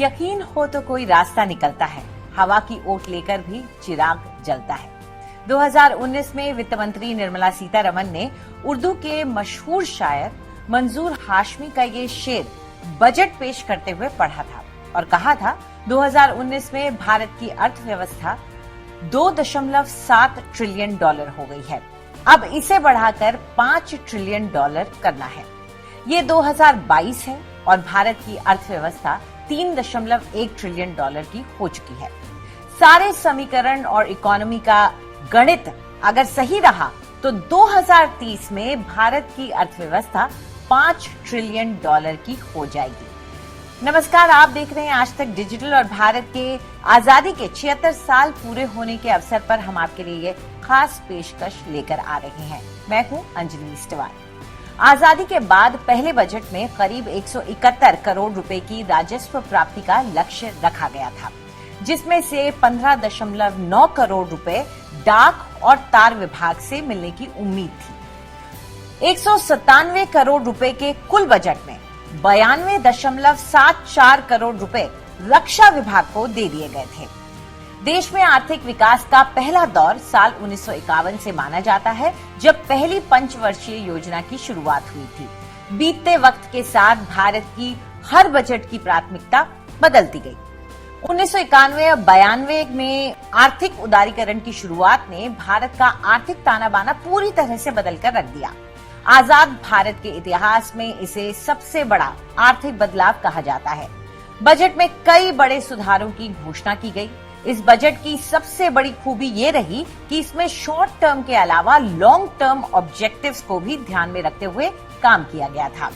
यकीन हो तो कोई रास्ता निकलता है, हवा की ओट लेकर भी चिराग जलता है। 2019 में वित्त मंत्री निर्मला सीतारमण ने उर्दू के मशहूर शायर मंजूर हाशमी का ये शेर बजट पेश करते हुए पढ़ा था और कहा था 2019 में भारत की अर्थव्यवस्था $2.7 ट्रिलियन हो गई है। अब इसे बढ़ाकर $5 ट्रिलियन करना है। ये 2022 है और भारत की अर्थव्यवस्था $3.1 ट्रिलियन की हो चुकी है। सारे समीकरण और इकोनॉमी का गणित अगर सही रहा तो 2030 में भारत की अर्थव्यवस्था $5 ट्रिलियन की हो जाएगी। नमस्कार, आप देख रहे हैं आज तक डिजिटल और भारत के आजादी के 76 साल पूरे होने के अवसर पर हम आपके लिए ये खास पेशकश लेकर आ रहे हैं। मैं हूं अंजलि स्टवाल। आजादी के बाद पहले बजट में करीब 171 करोड़ रुपए की राजस्व प्राप्ति का लक्ष्य रखा गया था, जिसमें से 15.9 करोड़ रुपए डाक और तार विभाग से मिलने की उम्मीद थी। 197 करोड़ रुपए के कुल बजट में 92.74 करोड़ रुपए रक्षा विभाग को दे दिए गए थे। देश में आर्थिक विकास का पहला दौर साल 1951 से माना जाता है, जब पहली पंचवर्षीय योजना की शुरुआत हुई थी। बीतते वक्त के साथ भारत की हर बजट की प्राथमिकता बदलती गई। 1991 और 92 में आर्थिक उदारीकरण की शुरुआत ने भारत का आर्थिक ताना बाना पूरी तरह से बदलकर रख दिया। आजाद भारत के इतिहास में इसे सबसे बड़ा आर्थिक बदलाव कहा जाता है। बजट में कई बड़े सुधारों की घोषणा की गई। इस बजट की सबसे बड़ी खूबी ये रही कि इसमें शॉर्ट टर्म के अलावा लॉन्ग टर्म ऑब्जेक्टिव्स को भी ध्यान में रखते हुए काम किया गया था।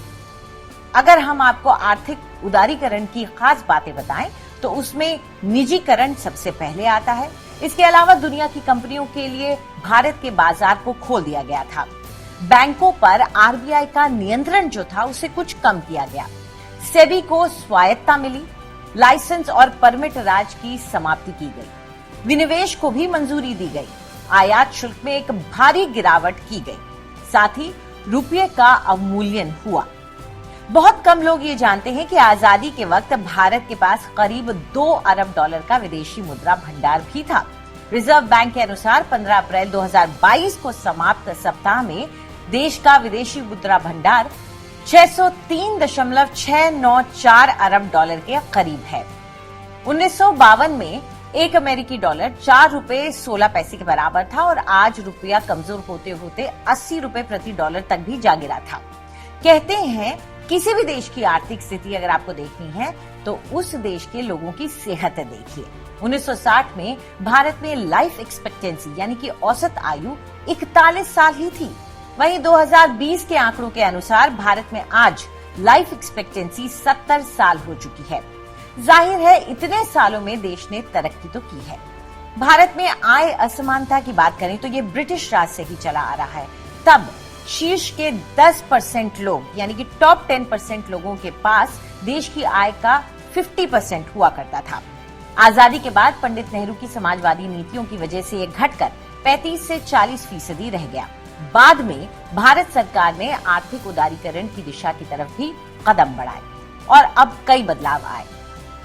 अगर हम आपको आर्थिक उदारीकरण की खास बातें बताएं तो उसमें निजीकरण सबसे पहले आता है। इसके अलावा दुनिया की कंपनियों के लिए भारत के बाजार को खोल दिया गया था। बैंकों पर आरबीआई का नियंत्रण जो था उसे कुछ कम किया गया। सेबी को स्वायत्तता मिली। लाइसेंस और परमिट राज की समाप्ति की गई। विनिवेश को भी मंजूरी दी गई। आयात शुल्क में एक भारी गिरावट की गई। साथ ही रुपये का अवमूल्यन हुआ। बहुत कम लोग ये जानते हैं कि आजादी के वक्त भारत के पास करीब $2 अरब का विदेशी मुद्रा भंडार भी था। रिजर्व बैंक के अनुसार 15 अप्रैल 2022 को समाप्त सप्ताह में देश का विदेशी मुद्रा भंडार 603.694 अरब डॉलर के करीब है। 1952 में एक अमेरिकी डॉलर ₹4.16 के बराबर था और आज रुपया कमजोर होते होते 80 रुपए प्रति डॉलर तक भी जा गिरा था। कहते हैं किसी भी देश की आर्थिक स्थिति अगर आपको देखनी है तो उस देश के लोगों की सेहत देखिए। 1960 में भारत में लाइफ एक्सपेक्टेंसी यानी कि औसत आयु 41 साल ही थी। वहीं 2020 के आंकड़ों के अनुसार भारत में आज लाइफ एक्सपेक्टेंसी 70 साल हो चुकी है। जाहिर है इतने सालों में देश ने तरक्की तो की है। भारत में आय असमानता की बात करें तो ये ब्रिटिश राज से ही चला आ रहा है। तब शीर्ष के 10% लोग यानी कि टॉप 10% लोगों के पास देश की आय का 50% हुआ करता था। आजादी के बाद पंडित नेहरू की समाजवादी नीतियों की वजह से ये घटकर 35 से 40% रह गया। बाद में भारत सरकार ने आर्थिक उदारीकरण की दिशा की तरफ भी कदम बढ़ाए और अब कई बदलाव आए।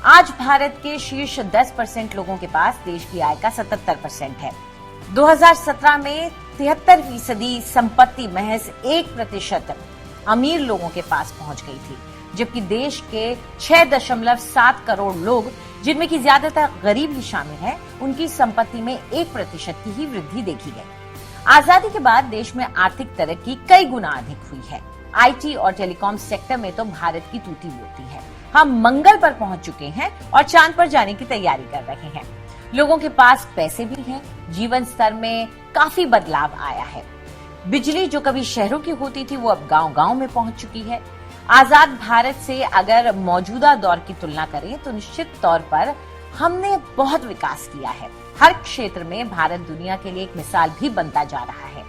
आज भारत के शीर्ष 10% लोगों के पास देश की आय का 77% है। 2017 में 73% संपत्ति महज 1% अमीर लोगों के पास पहुंच गई थी, जबकि देश के 6.7 करोड़ लोग, जिनमें की ज्यादातर गरीब ही शामिल है, उनकी संपत्ति में 1% की ही वृद्धि देखी गई। आजादी के बाद देश में आर्थिक तरक्की कई गुना अधिक हुई है। आईटी और टेलीकॉम सेक्टर में तो भारत की टूटी बोटी है। हम मंगल पर पहुंच चुके हैं और चांद पर जाने की तैयारी कर रहे हैं। लोगों के पास पैसे भी हैं। जीवन स्तर में काफी बदलाव आया है। बिजली जो कभी शहरों की होती थी वो अब गांव-गांव में पहुंच चुकी है। आजाद भारत से अगर मौजूदा दौर की तुलना करें तो निश्चित तौर पर हमने बहुत विकास किया है। हर क्षेत्र में भारत दुनिया के लिए एक मिसाल भी बनता जा रहा है।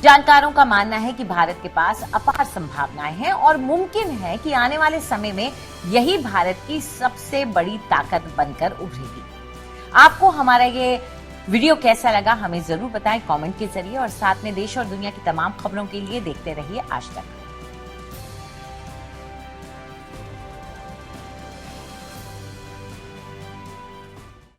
जानकारों का मानना है कि भारत के पास अपार संभावनाएं हैं और मुमकिन है कि आने वाले समय में यही भारत की सबसे बड़ी ताकत बनकर उभरेगी। आपको हमारा ये वीडियो कैसा लगा हमें जरूर बताएं कमेंट के जरिए और साथ में देश और दुनिया की तमाम खबरों के लिए देखते रहिए आज तक।